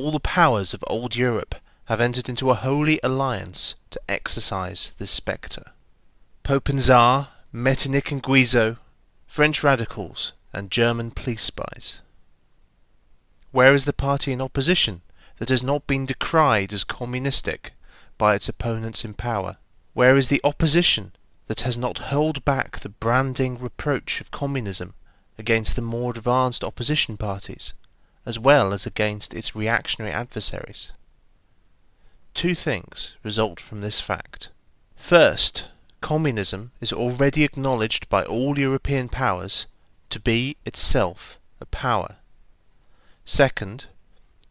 all the powers of old Europe have entered into a holy alliance to exorcise this spectre. Pope and Tsar, Metternich and Guizot, French radicals and German police spies. Where is the party in opposition that has not been decried as communistic by its opponents in power? Where is the opposition that has not hurled back the branding reproach of communism against the more advanced opposition parties, as well as against its reactionary adversaries? Two things result from this fact. First, communism is already acknowledged by all European powers to be itself a power. Second,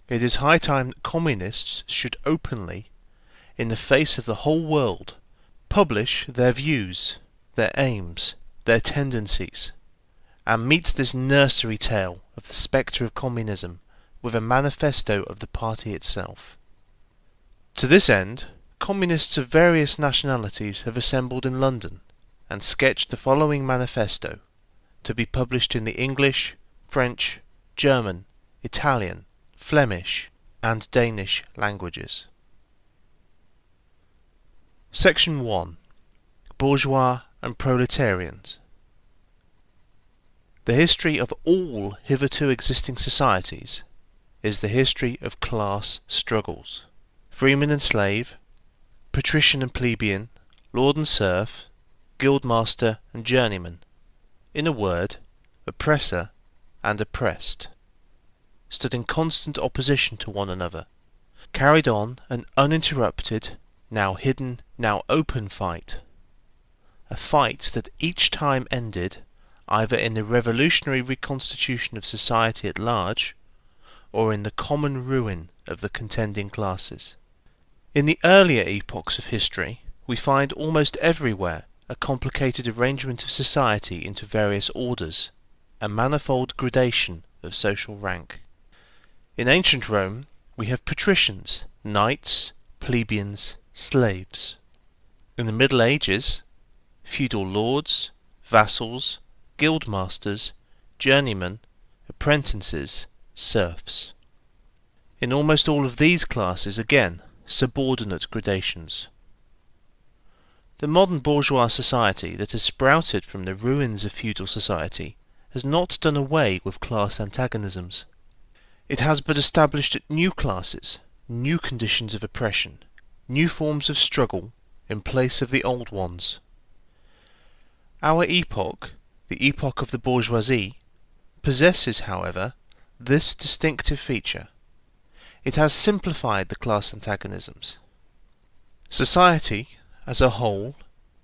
it is high time that communists should openly, in the face of the whole world, publish their views, their aims, their tendencies, and meet this nursery tale of the spectre of communism with a manifesto of the party itself. To this end, communists of various nationalities have assembled in London and sketched the following manifesto, to be published in the English, French, German, Italian, Flemish, and Danish languages. Section 1. Bourgeois and Proletarians. The history of all hitherto existing societies is the history of class struggles. Freeman and slave, patrician and plebeian, lord and serf, guildmaster and journeyman. In a word, oppressor and oppressed, stood in constant opposition to one another, carried on an uninterrupted, now hidden, now open fight. A fight that each time ended either in the revolutionary reconstitution of society at large, or in the common ruin of the contending classes. In the earlier epochs of history, we find almost everywhere a complicated arrangement of society into various orders, a manifold gradation of social rank. In ancient Rome, we have patricians, knights, plebeians, slaves. In the Middle Ages, feudal lords, vassals, guildmasters, journeymen, apprentices, serfs. In almost all of these classes, again, subordinate gradations. The modern bourgeois society that has sprouted from the ruins of feudal society has not done away with class antagonisms. It has but established new classes, new conditions of oppression, new forms of struggle in place of the old ones. Our epoch, the epoch of the bourgeoisie, possesses, however, this distinctive feature. It has simplified the class antagonisms. Society, as a whole,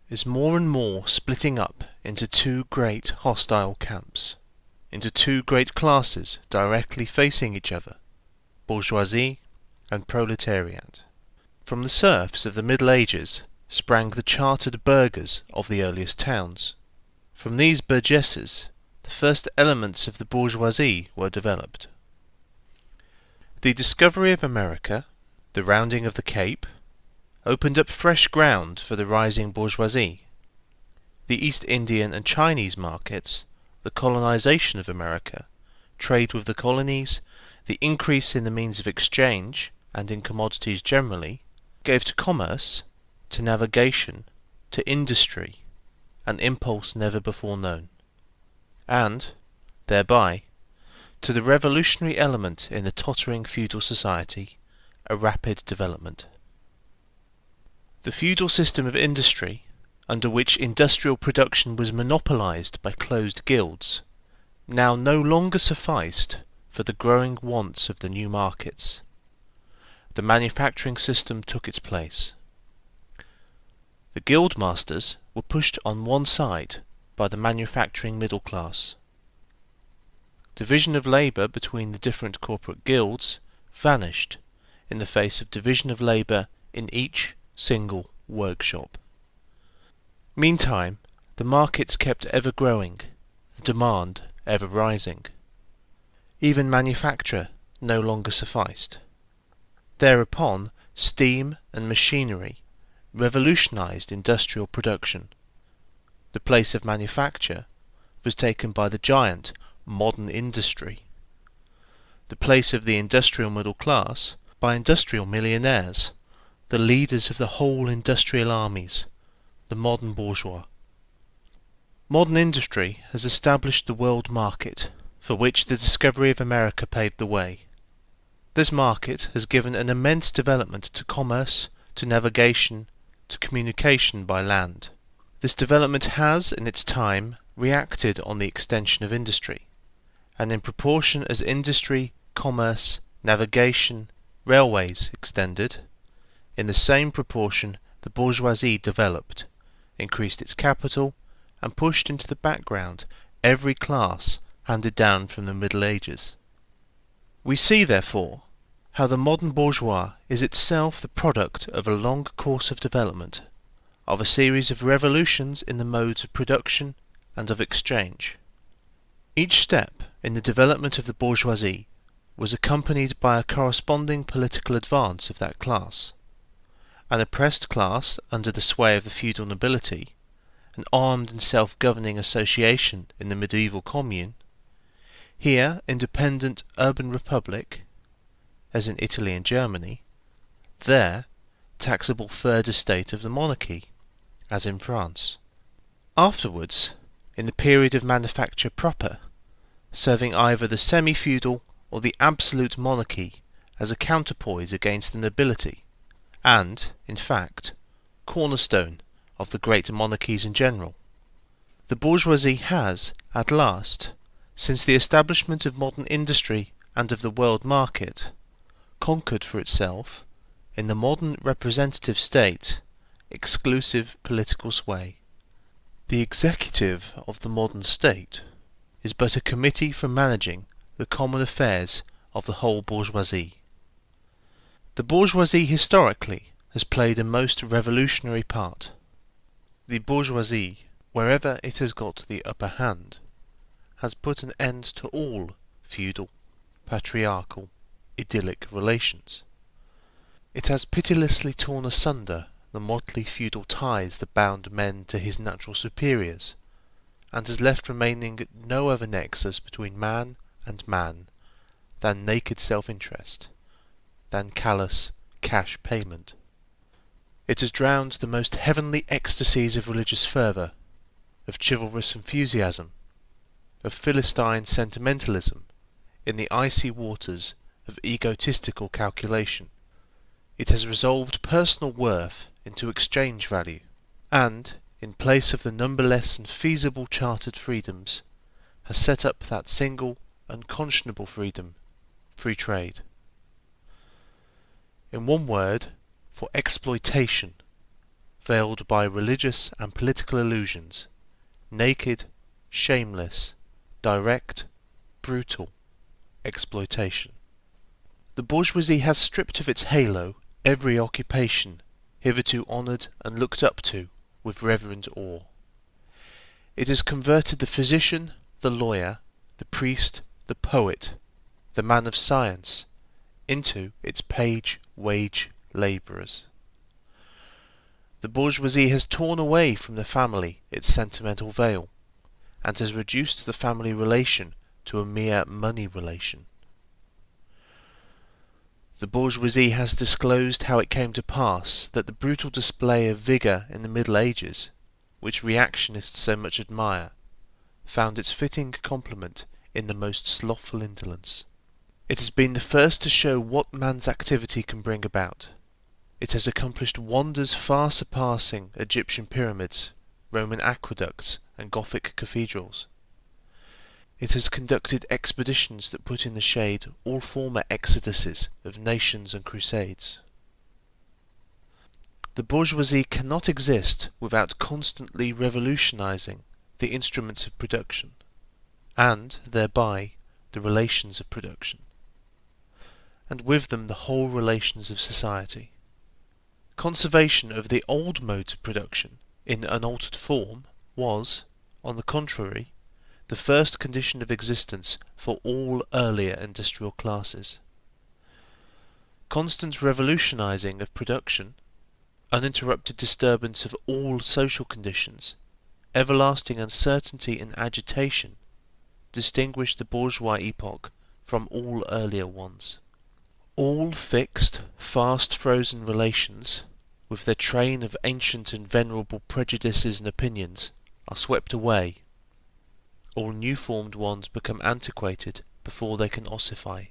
is more and more splitting up into two great hostile camps, into two great classes directly facing each other, bourgeoisie and proletariat. From the serfs of the Middle Ages sprang the chartered burghers of the earliest towns. From these burgesses, the first elements of the bourgeoisie were developed. The discovery of America, the rounding of the Cape, opened up fresh ground for the rising bourgeoisie. The East Indian and Chinese markets, the colonization of America, trade with the colonies, the increase in the means of exchange, and in commodities generally, gave to commerce, to navigation, to industry, an impulse never before known, and, thereby, to the revolutionary element in the tottering feudal society, a rapid development. The feudal system of industry, under which industrial production was monopolized by closed guilds, now no longer sufficed for the growing wants of the new markets. The manufacturing system took its place. The guild masters were pushed on one side by the manufacturing middle class. Division of labour between the different corporate guilds vanished in the face of division of labour in each single workshop. Meantime, the markets kept ever growing, the demand ever rising. Even manufacture no longer sufficed. Thereupon, steam and machinery revolutionized industrial production. The place of manufacture was taken by the giant modern industry. the place of the industrial middle class by industrial millionaires, the leaders of the whole industrial armies, the modern bourgeois. Modern industry has established the world market, for which the discovery of America paved the way. This market has given an immense development to commerce, to navigation, to communication by land. This development has, in its time, reacted on the extension of industry, and in proportion as industry, commerce, navigation, railways extended, in the same proportion the bourgeoisie developed, increased its capital, and pushed into the background every class handed down from the Middle Ages. We see, therefore, how the modern bourgeois is itself the product of a long course of development, of a series of revolutions in the modes of production and of exchange. Each step in the development of the bourgeoisie was accompanied by a corresponding political advance of that class. An oppressed class under the sway of the feudal nobility, an armed and self-governing association in the medieval commune, here independent urban republic, as in Italy and Germany, there taxable third estate of the monarchy, as in France. Afterwards, in the period of manufacture proper, serving either the semi-feudal or the absolute monarchy as a counterpoise against the nobility, and, in fact, cornerstone of the great monarchies in general. The bourgeoisie has, at last, since the establishment of modern industry and of the world market, conquered for itself, in the modern representative state, exclusive political sway. The executive of the modern state is but a committee for managing the common affairs of the whole bourgeoisie. The bourgeoisie historically has played a most revolutionary part. The bourgeoisie, wherever it has got the upper hand, has put an end to all feudal, patriarchal, idyllic relations. It has pitilessly torn asunder the motley feudal ties that bound men to his natural superiors, and has left remaining no other nexus between man and man than naked self-interest, than callous cash payment. It has drowned the most heavenly ecstasies of religious fervour, of chivalrous enthusiasm, of Philistine sentimentalism in the icy waters of egotistical calculation. It has resolved personal worth into exchange value, and, in place of the numberless and feasible chartered freedoms, has set up that single, unconscionable freedom, free trade. In one word, for exploitation, veiled by religious and political illusions, naked, shameless, direct, brutal exploitation. The bourgeoisie has stripped of its halo every occupation hitherto honoured and looked up to with reverent awe. It has converted the physician, the lawyer, the priest, the poet, the man of science, into its page-wage labourers. The bourgeoisie has torn away from the family its sentimental veil, and has reduced the family relation to a mere money relation. The bourgeoisie has disclosed how it came to pass that the brutal display of vigour in the Middle Ages, which reactionists so much admire, found its fitting complement in the most slothful indolence. It has been the first to show what man's activity can bring about. It has accomplished wonders far surpassing Egyptian pyramids, Roman aqueducts, and Gothic cathedrals. It has conducted expeditions that put in the shade all former exoduses of nations and crusades. The bourgeoisie cannot exist without constantly revolutionizing the instruments of production, and thereby the relations of production, and with them the whole relations of society. Conservation of the old modes of production in unaltered form was, on the contrary, the first condition of existence for all earlier industrial classes. Constant revolutionizing of production, uninterrupted disturbance of all social conditions, everlasting uncertainty and agitation distinguished the bourgeois epoch from all earlier ones. All fixed, fast-frozen relations, with their train of ancient and venerable prejudices and opinions, are swept away. All new-formed ones become antiquated before they can ossify.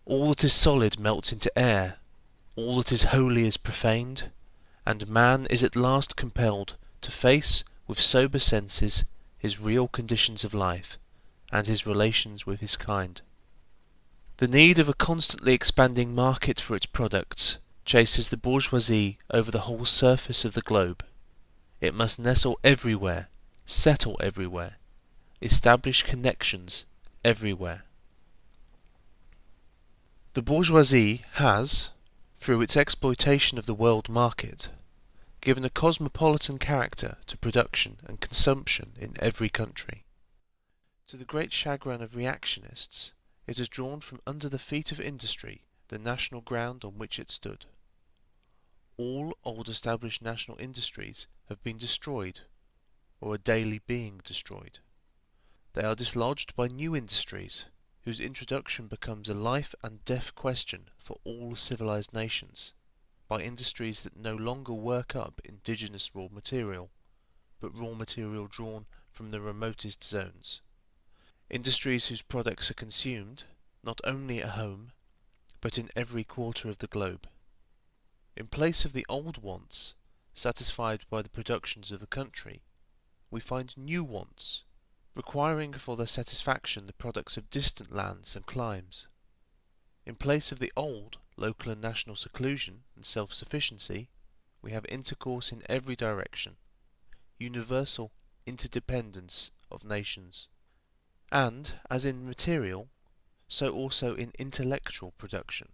All that is solid melts into air, all that is holy is profaned, and man is at last compelled to face with sober senses his real conditions of life and his relations with his kind. The need of a constantly expanding market for its products chases the bourgeoisie over the whole surface of the globe. It must nestle everywhere, settle everywhere, establish connections everywhere. The bourgeoisie has, through its exploitation of the world market, given a cosmopolitan character to production and consumption in every country. To the great chagrin of reactionists, it has drawn from under the feet of industry the national ground on which it stood. All old established national industries have been destroyed, or are daily being destroyed. They are dislodged by new industries, whose introduction becomes a life and death question for all civilized nations, by industries that no longer work up indigenous raw material, but raw material drawn from the remotest zones. Industries whose products are consumed, not only at home, but in every quarter of the globe. In place of the old wants, satisfied by the productions of the country, we find new wants, requiring for their satisfaction the products of distant lands and climes. In place of the old local and national seclusion and self-sufficiency, we have intercourse in every direction, universal interdependence of nations. And, as in material, so also in intellectual production.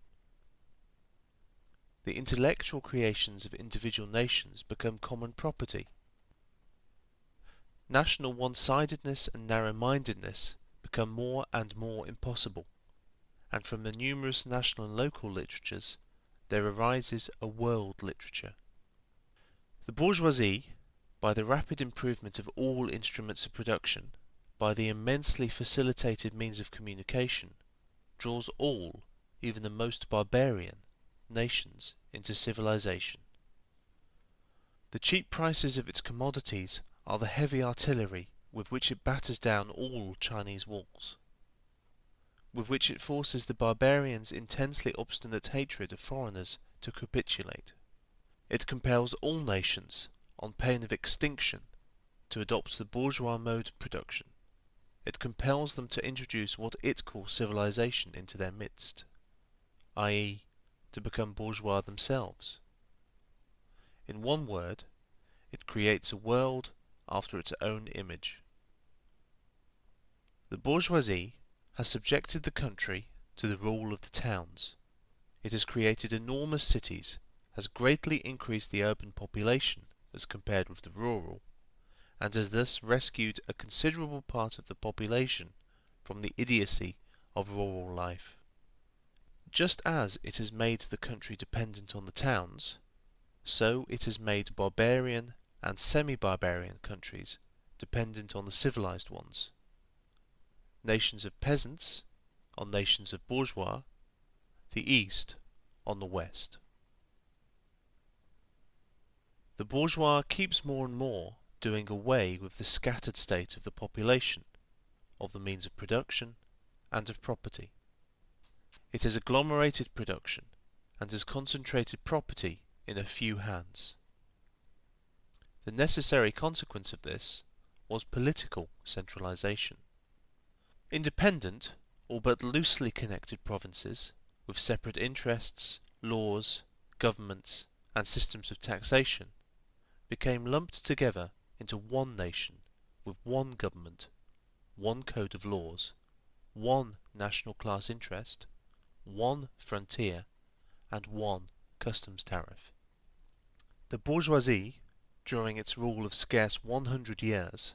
The intellectual creations of individual nations become common property. National one-sidedness and narrow-mindedness become more and more impossible, and from the numerous national and local literatures there arises a world literature. The bourgeoisie, by the rapid improvement of all instruments of production, by the immensely facilitated means of communication, draws all, even the most barbarian, nations into civilization. The cheap prices of its commodities are the heavy artillery with which it batters down all Chinese walls, with which it forces the barbarians' intensely obstinate hatred of foreigners to capitulate. It compels all nations, on pain of extinction, to adopt the bourgeois mode of production. It compels them to introduce what it calls civilization into their midst, i.e., to become bourgeois themselves. In one word, it creates a world after its own image. The bourgeoisie has subjected the country to the rule of the towns. It has created enormous cities, has greatly increased the urban population as compared with the rural, and has thus rescued a considerable part of the population from the idiocy of rural life. Just as it has made the country dependent on the towns, so it has made barbarian and semi-barbarian countries dependent on the civilized ones. Nations of peasants on nations of bourgeois, the East on the West. The bourgeois keeps more and more doing away with the scattered state of the population, of the means of production, and of property. It has agglomerated production, and has concentrated property in a few hands. The necessary consequence of this was political centralization. Independent, or but loosely connected provinces, with separate interests, laws, governments, and systems of taxation, became lumped together into one nation with one government, one code of laws, one national class interest, one frontier, and one customs tariff. The bourgeoisie, during its rule of scarce 100 years,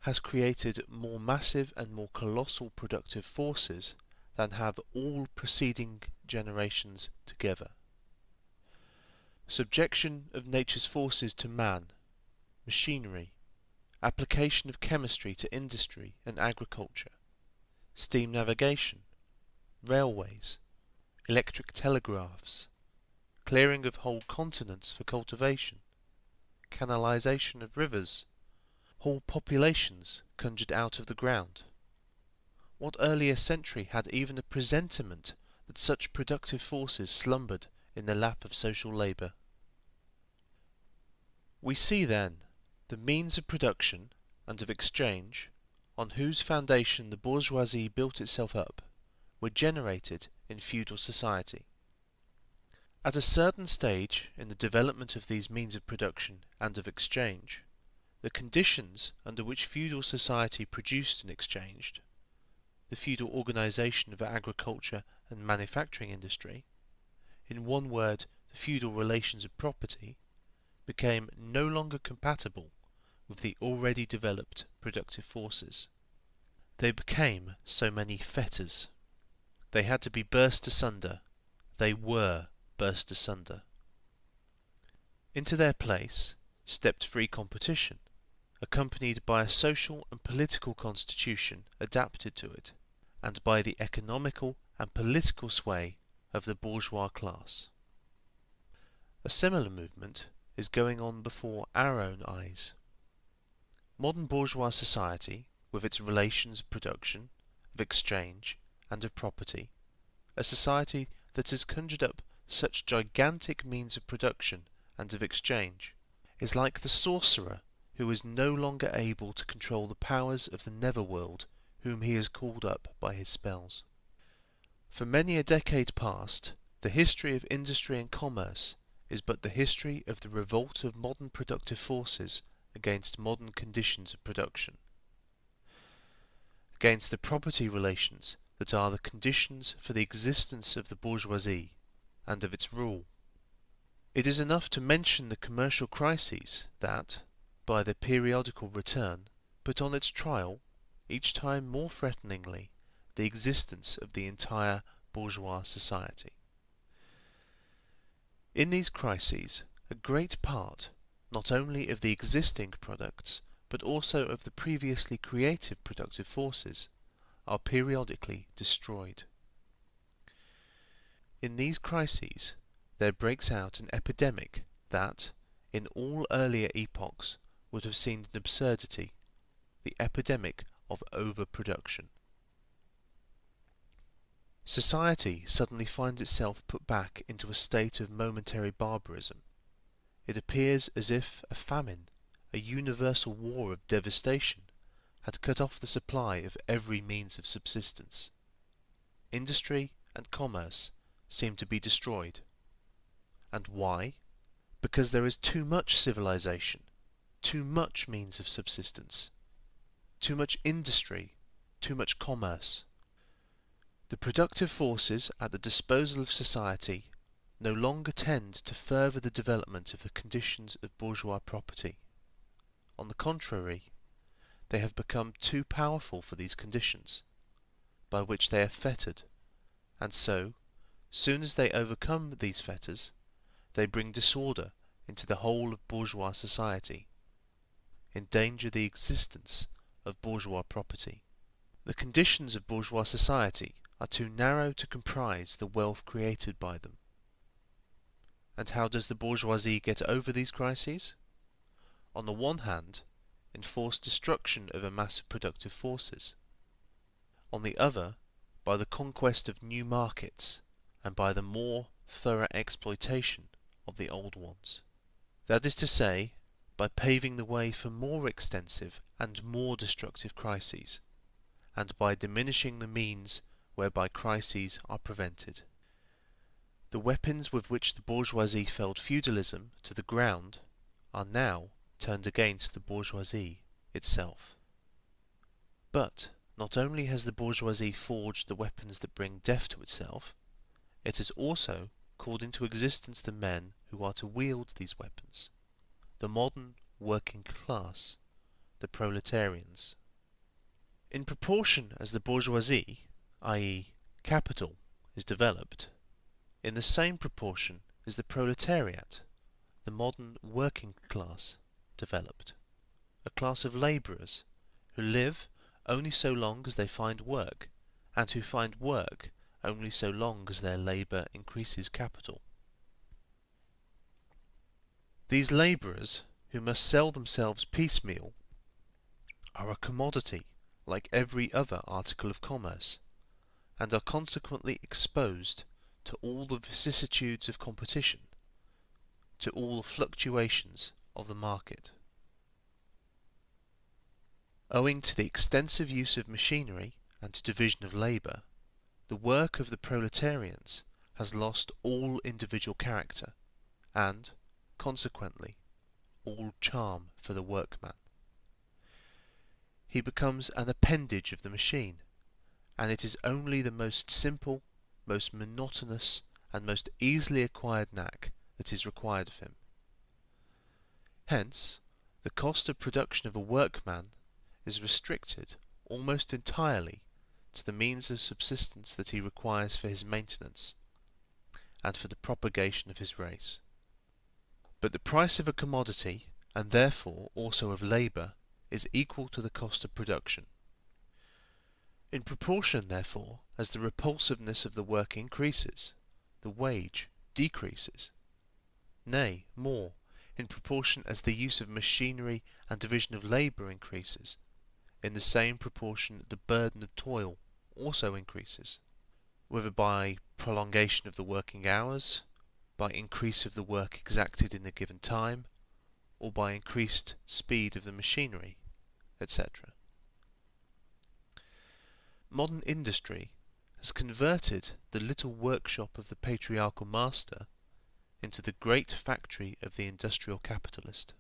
has created more massive and more colossal productive forces than have all preceding generations together. Subjection of nature's forces to man, machinery, application of chemistry to industry and agriculture, steam navigation, railways, electric telegraphs, clearing of whole continents for cultivation, canalisation of rivers, whole populations conjured out of the ground. What earlier century had even a presentiment that such productive forces slumbered in the lap of social labour? We see then the means of production and of exchange, on whose foundation the bourgeoisie built itself up, were generated in feudal society. At a certain stage in the development of these means of production and of exchange, the conditions under which feudal society produced and exchanged, the feudal organisation of agriculture and manufacturing industry, in one word, the feudal relations of property, became no longer compatible with the already developed productive forces. They became so many fetters. They had to be burst asunder. They were burst asunder. Into their place stepped free competition, accompanied by a social and political constitution adapted to it, and by the economical and political sway of the bourgeois class. A similar movement is going on before our own eyes. Modern bourgeois society, with its relations of production, of exchange, and of property, a society that has conjured up such gigantic means of production and of exchange, is like the sorcerer who is no longer able to control the powers of the netherworld whom he has called up by his spells. For many a decade past, the history of industry and commerce is but the history of the revolt of modern productive forces against modern conditions of production, against the property relations that are the conditions for the existence of the bourgeoisie and of its rule. It is enough to mention the commercial crises that, by their periodical return, put on its trial, each time more threateningly, the existence of the entire bourgeois society. In these crises, a great part, not only of the existing products, but also of the previously creative productive forces, are periodically destroyed. In these crises, there breaks out an epidemic that, in all earlier epochs, would have seemed an absurdity, the epidemic of overproduction. Society suddenly finds itself put back into a state of momentary barbarism. It appears as if a famine, a universal war of devastation, had cut off the supply of every means of subsistence. Industry and commerce seem to be destroyed. And why? Because there is too much civilization, too much means of subsistence, too much industry, too much commerce. The productive forces at the disposal of society no longer tend to further the development of the conditions of bourgeois property. On the contrary, they have become too powerful for these conditions, by which they are fettered, and so, soon as they overcome these fetters, they bring disorder into the whole of bourgeois society, endanger the existence of bourgeois property. The conditions of bourgeois society are too narrow to comprise the wealth created by them. And how does the bourgeoisie get over these crises? On the one hand, enforced destruction of a mass of productive forces. On the other, by the conquest of new markets, and by the more thorough exploitation of the old ones. That is to say, by paving the way for more extensive and more destructive crises, and by diminishing the means whereby crises are prevented. The weapons with which the bourgeoisie felled feudalism to the ground are now turned against the bourgeoisie itself. But not only has the bourgeoisie forged the weapons that bring death to itself, it has also called into existence the men who are to wield these weapons, the modern working class, the proletarians. In proportion as the bourgeoisie, i.e. capital, is developed, in the same proportion is the proletariat, the modern working class, developed, a class of labourers who live only so long as they find work and who find work only so long as their labour increases capital. These labourers, who must sell themselves piecemeal, are a commodity like every other article of commerce, and are consequently exposed to all the vicissitudes of competition, to all the fluctuations of the market. Owing to the extensive use of machinery and division of labour, the work of the proletarians has lost all individual character, and, consequently, all charm for the workman. He becomes an appendage of the machine, and it is only the most simple, most monotonous, and most easily acquired knack that is required of him. Hence, the cost of production of a workman is restricted almost entirely to the means of subsistence that he requires for his maintenance and for the propagation of his race. But the price of a commodity, and therefore also of labour, is equal to the cost of production. In proportion, therefore, as the repulsiveness of the work increases, the wage decreases. Nay, more, in proportion as the use of machinery and division of labour increases, in the same proportion the burden of toil also increases, whether by prolongation of the working hours, by increase of the work exacted in a given time, or by increased speed of the machinery, etc. Modern industry has converted the little workshop of the patriarchal master into the great factory of the industrial capitalist.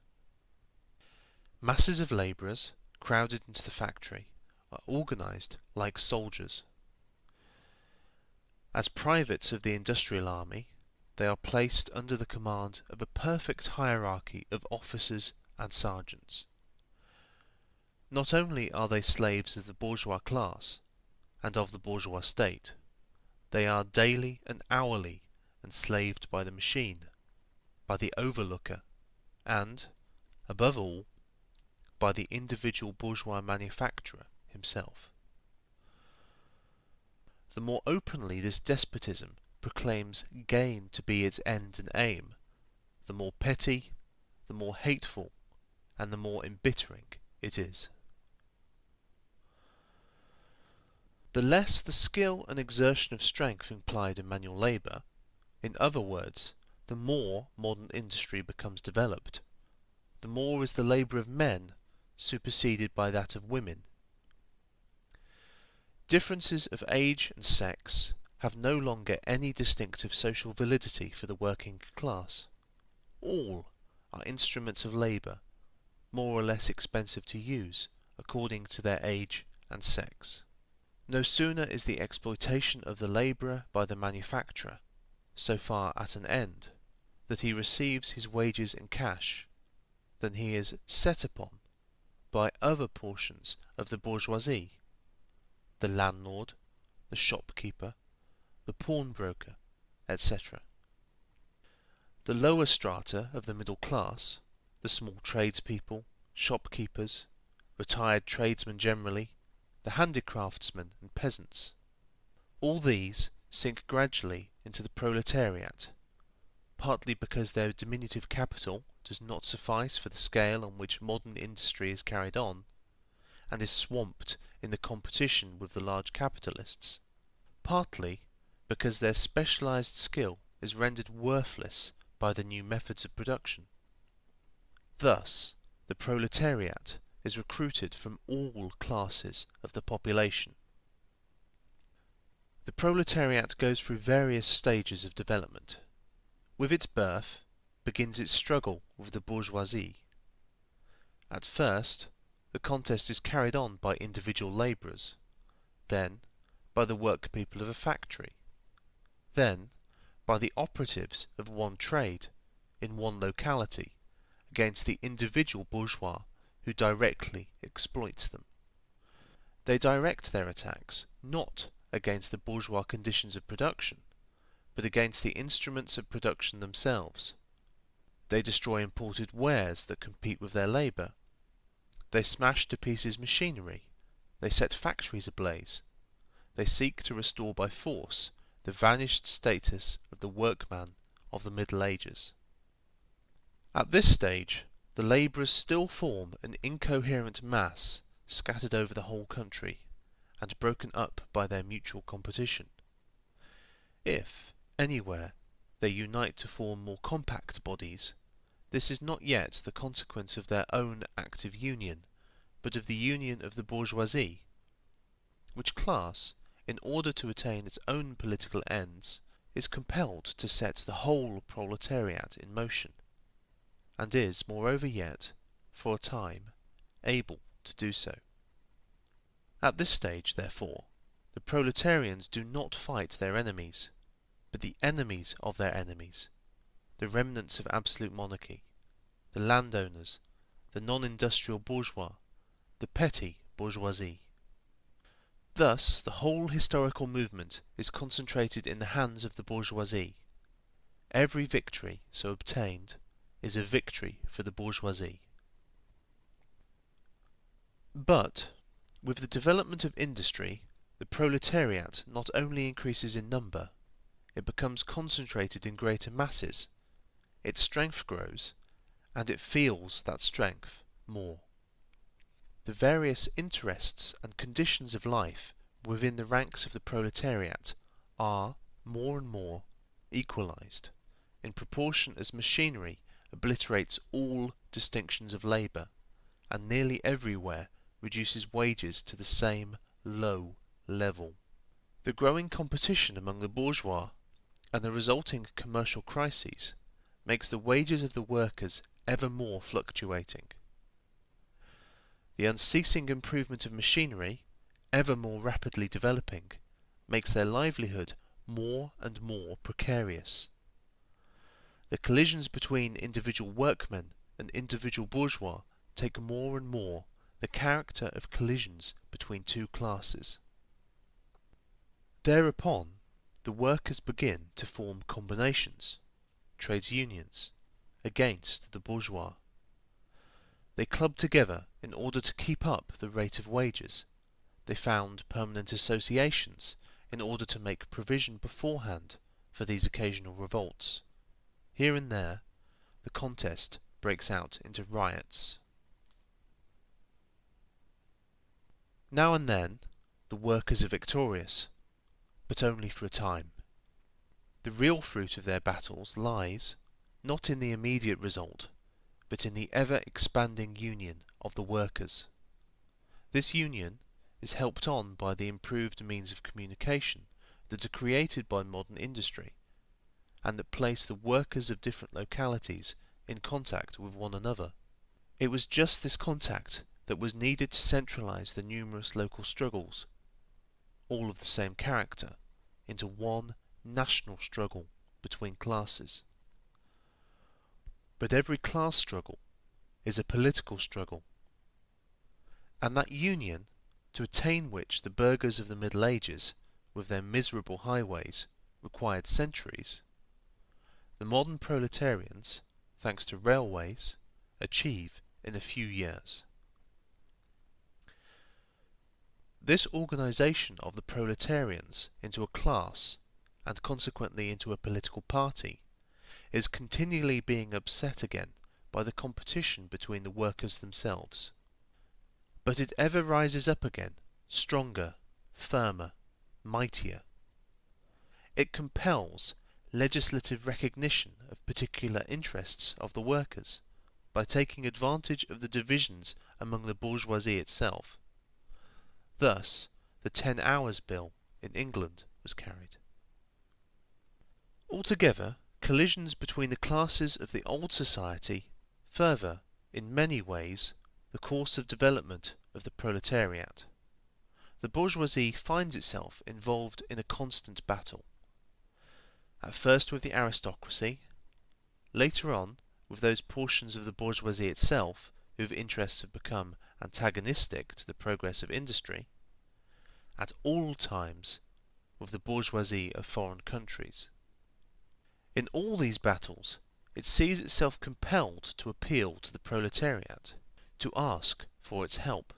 Masses of labourers crowded into the factory are organised like soldiers. As privates of the industrial army, they are placed under the command of a perfect hierarchy of officers and sergeants. Not only are they slaves of the bourgeois class and of the bourgeois state, they are daily and hourly enslaved by the machine, by the overlooker, and, above all, by the individual bourgeois manufacturer himself. The more openly this despotism proclaims gain to be its end and aim, the more petty, the more hateful, and the more embittering it is. The less the skill and exertion of strength implied in manual labour, in other words, the more modern industry becomes developed, the more is the labour of men superseded by that of women. Differences of age and sex have no longer any distinctive social validity for the working class. All are instruments of labour, more or less expensive to use according to their age and sex. No sooner is the exploitation of the labourer by the manufacturer so far at an end that he receives his wages in cash than he is set upon by other portions of the bourgeoisie, the landlord, the shopkeeper, the pawnbroker, etc. The lower strata of the middle class, the small tradespeople, shopkeepers, retired tradesmen generally, the handicraftsmen and peasants, all these sink gradually into the proletariat, partly because their diminutive capital does not suffice for the scale on which modern industry is carried on, and is swamped in the competition with the large capitalists, partly because their specialized skill is rendered worthless by the new methods of production. Thus, the proletariat is recruited from all classes of the population. The proletariat goes through various stages of development. With its birth begins its struggle with the bourgeoisie. At first, the contest is carried on by individual labourers, then by the workpeople of a factory, then by the operatives of one trade in one locality against the individual bourgeois who directly exploits them. They direct their attacks not against the bourgeois conditions of production, but against the instruments of production themselves. They destroy imported wares that compete with their labour. They smash to pieces machinery. They set factories ablaze. they seek to restore by force the vanished status of the workman of the Middle Ages. At this stage, the labourers still form an incoherent mass scattered over the whole country, and broken up by their mutual competition. If, anywhere, they unite to form more compact bodies, this is not yet the consequence of their own active union, but of the union of the bourgeoisie, which class, in order to attain its own political ends, is compelled to set the whole proletariat in motion, and is, moreover yet, for a time, able to do so. At this stage, therefore, the proletarians do not fight their enemies, but the enemies of their enemies, the remnants of absolute monarchy, the landowners, the non-industrial bourgeois, the petty bourgeoisie. Thus, the whole historical movement is concentrated in the hands of the bourgeoisie. Every victory so obtained is a victory for the bourgeoisie. But, with the development of industry, the proletariat not only increases in number, it becomes concentrated in greater masses, its strength grows, and it feels that strength more. The various interests and conditions of life within the ranks of the proletariat are, more and more, equalized, in proportion as machinery obliterates all distinctions of labour, and nearly everywhere reduces wages to the same low level. The growing competition among the bourgeois and the resulting commercial crises makes the wages of the workers ever more fluctuating. The unceasing improvement of machinery, ever more rapidly developing, makes their livelihood more and more precarious. The collisions between individual workmen and individual bourgeois take more and more the character of collisions between two classes. Thereupon, the workers begin to form combinations, trades unions, against the bourgeois. They club together in order to keep up the rate of wages. They found permanent associations in order to make provision beforehand for these occasional revolts. Here and there, the contest breaks out into riots. Now and then, the workers are victorious, but only for a time. The real fruit of their battles lies, not in the immediate result, but in the ever-expanding union of the workers. This union is helped on by the improved means of communication that are created by modern industry, and that place the workers of different localities in contact with one another. It was just this contact that was needed to centralize the numerous local struggles, all of the same character, into one national struggle between classes. But every class struggle is a political struggle, and that union, to attain which the burghers of the Middle Ages, with their miserable highways, required centuries, the modern proletarians, thanks to railways, achieve in a few years. This organisation of the proletarians into a class, and consequently into a political party, is continually being upset again by the competition between the workers themselves. But it ever rises up again, stronger, firmer, mightier. It compels legislative recognition of particular interests of the workers by taking advantage of the divisions among the bourgeoisie itself. Thus, the 10 Hours Bill in England was carried. Altogether, collisions between the classes of the old society further, in many ways, the course of development of the proletariat. The bourgeoisie finds itself involved in a constant battle, at first with the aristocracy, later on with those portions of the bourgeoisie itself whose interests have become antagonistic to the progress of industry, at all times with the bourgeoisie of foreign countries. In all these battles, it sees itself compelled to appeal to the proletariat, to ask for its help,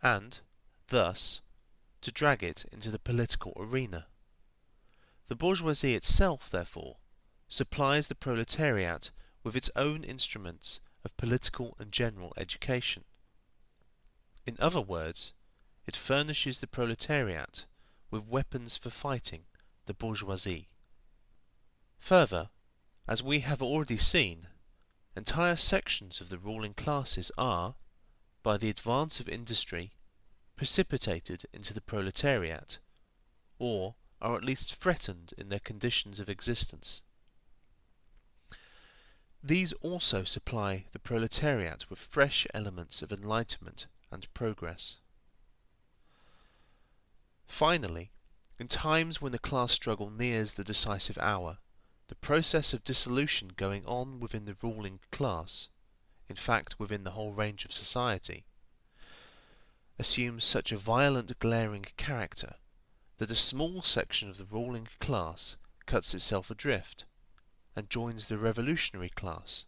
and, thus, to drag it into the political arena. The bourgeoisie itself, therefore, supplies the proletariat with its own instruments of political and general education. In other words, it furnishes the proletariat with weapons for fighting the bourgeoisie. Further, as we have already seen, entire sections of the ruling classes are, by the advance of industry, precipitated into the proletariat, or are at least threatened in their conditions of existence. These also supply the proletariat with fresh elements of enlightenment and progress. Finally, in times when the class struggle nears the decisive hour, the process of dissolution going on within the ruling class, in fact within the whole range of society, assumes such a violent glaring character that a small section of the ruling class cuts itself adrift and joins the revolutionary class,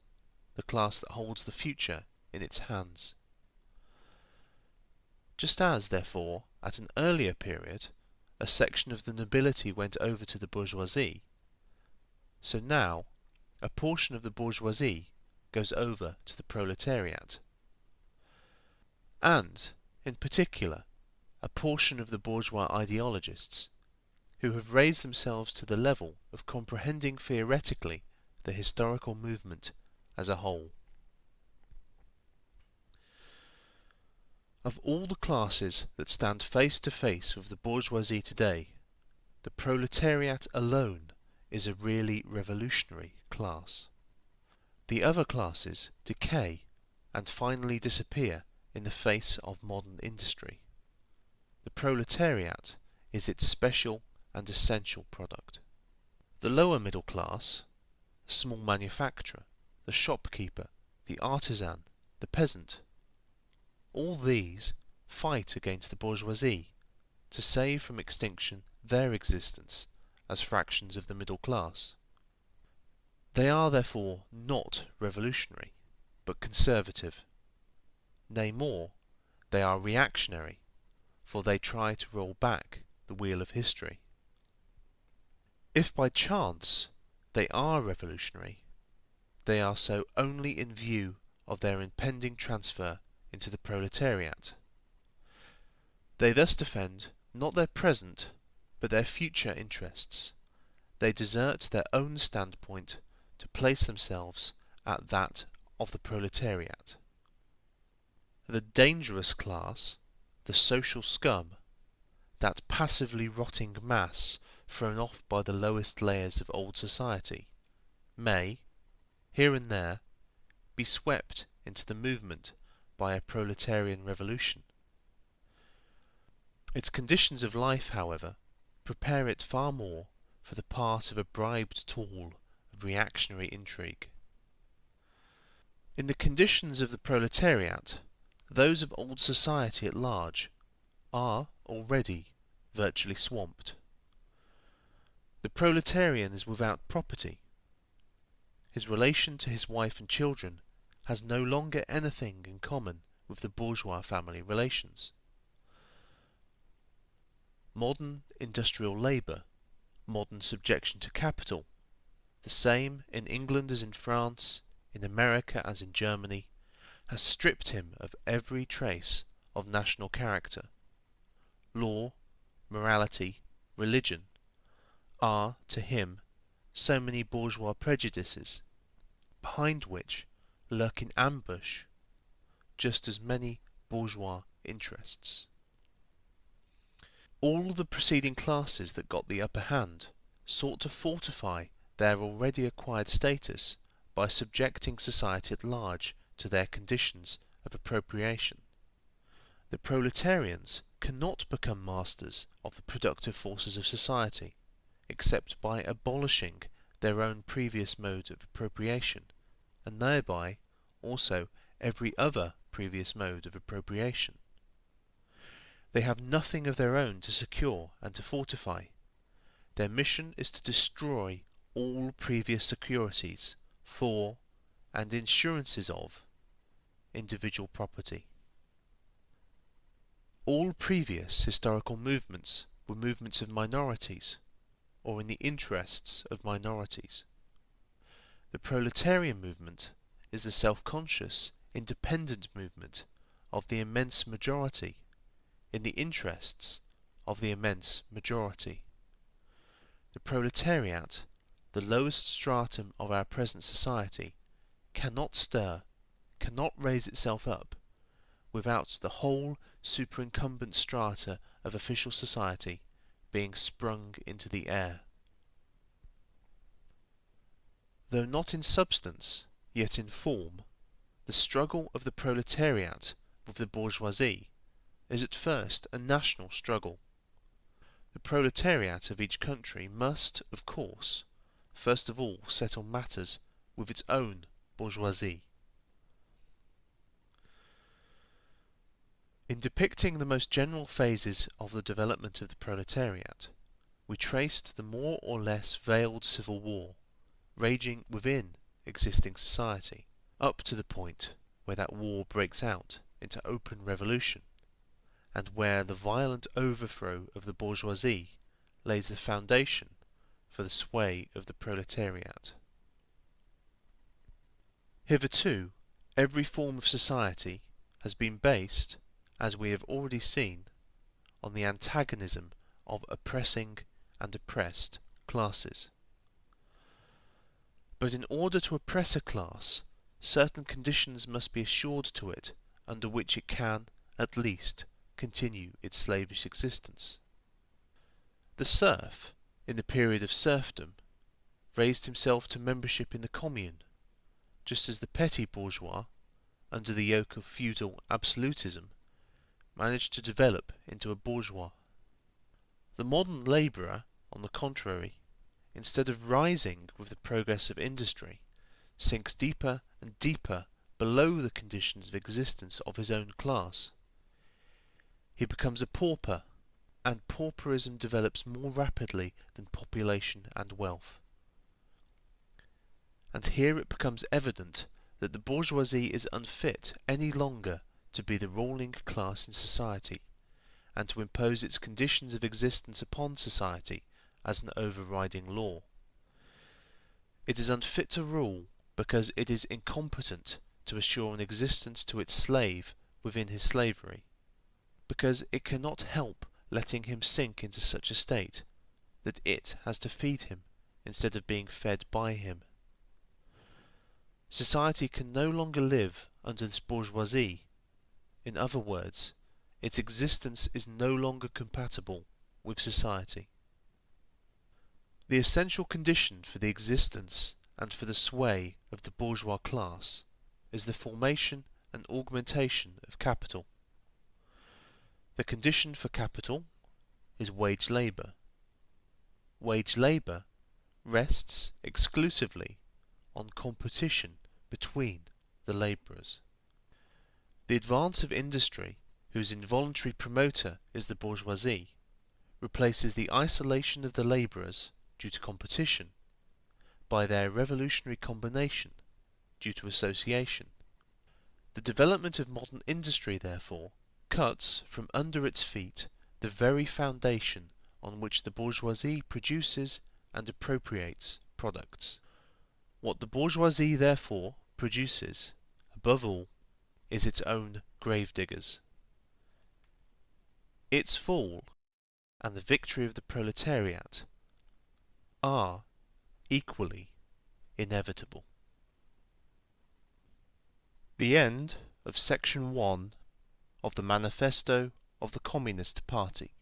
the class that holds the future in its hands. Just as, therefore, at an earlier period, a section of the nobility went over to the bourgeoisie, so now a portion of the bourgeoisie goes over to the proletariat. And, in particular, a portion of the bourgeois ideologists, who have raised themselves to the level of comprehending theoretically the historical movement as a whole. Of all the classes that stand face to face with the bourgeoisie today, the proletariat alone is a really revolutionary class. The other classes decay and finally disappear in the face of modern industry. The proletariat is its special and essential product. The lower middle class, the small manufacturer, the shopkeeper, the artisan, the peasant, all these fight against the bourgeoisie to save from extinction their existence as fractions of the middle class. They are therefore not revolutionary, but conservative. Nay more, they are reactionary, for they try to roll back the wheel of history. If by chance they are revolutionary, they are so only in view of their impending transfer into the proletariat. They thus defend not their present, but their future interests. They desert their own standpoint to place themselves at that of the proletariat. The dangerous class, the social scum, that passively rotting mass thrown off by the lowest layers of old society, may, here and there, be swept into the movement by a proletarian revolution. Its conditions of life, however, prepare it far more for the part of a bribed tool of reactionary intrigue. In the conditions of the proletariat, those of old society at large are already virtually swamped. The proletarian is without property. His relation to his wife and children has no longer anything in common with the bourgeois family relations. Modern industrial labour, modern subjection to capital, the same in England as in France, in America as in Germany, has stripped him of every trace of national character. Law, morality, religion are, to him, so many bourgeois prejudices, behind which lurk in ambush just as many bourgeois interests. All the preceding classes that got the upper hand sought to fortify their already acquired status by subjecting society at large to their conditions of appropriation. The proletarians cannot become masters of the productive forces of society, except by abolishing their own previous mode of appropriation, and thereby also every other previous mode of appropriation. They have nothing of their own to secure and to fortify. Their mission is to destroy all previous securities for, and insurances of, individual property. All previous historical movements were movements of minorities, or in the interests of minorities. The proletarian movement is the self-conscious, independent movement of the immense majority, in the interests of the immense majority. The proletariat, the lowest stratum of our present society, cannot stir, cannot raise itself up, without the whole superincumbent strata of official society being sprung into the air. Though not in substance, yet in form, the struggle of the proletariat with the bourgeoisie is at first a national struggle. The proletariat of each country must, of course, first of all settle matters with its own bourgeoisie. In depicting the most general phases of the development of the proletariat, we traced the more or less veiled civil war raging within existing society, up to the point where that war breaks out into open revolution, and where the violent overthrow of the bourgeoisie lays the foundation for the sway of the proletariat. Hitherto, every form of society has been based, as we have already seen, on the antagonism of oppressing and oppressed classes. But in order to oppress a class, certain conditions must be assured to it under which it can, at least, continue its slavish existence. The serf, in the period of serfdom, raised himself to membership in the commune, just as the petty bourgeois, under the yoke of feudal absolutism, managed to develop into a bourgeois. The modern labourer, on the contrary, instead of rising with the progress of industry, sinks deeper and deeper below the conditions of existence of his own class. He becomes a pauper, and pauperism develops more rapidly than population and wealth. And here it becomes evident that the bourgeoisie is unfit any longer to be the ruling class in society, and to impose its conditions of existence upon society as an overriding law. It is unfit to rule because it is incompetent to assure an existence to its slave within his slavery, because it cannot help letting him sink into such a state that it has to feed him instead of being fed by him. Society can no longer live under this bourgeoisie. In other words, its existence is no longer compatible with society. The essential condition for the existence and for the sway of the bourgeois class is the formation and augmentation of capital. The condition for capital is wage labour. Wage labour rests exclusively on competition between the labourers. The advance of industry, whose involuntary promoter is the bourgeoisie, replaces the isolation of the labourers due to competition by their revolutionary combination due to association. The development of modern industry, therefore, cuts from under its feet the very foundation on which the bourgeoisie produces and appropriates products. What the bourgeoisie, therefore, produces, above all, is its own gravediggers. Its fall and the victory of the proletariat are equally inevitable. The end of Section 1 of the Manifesto of the Communist Party.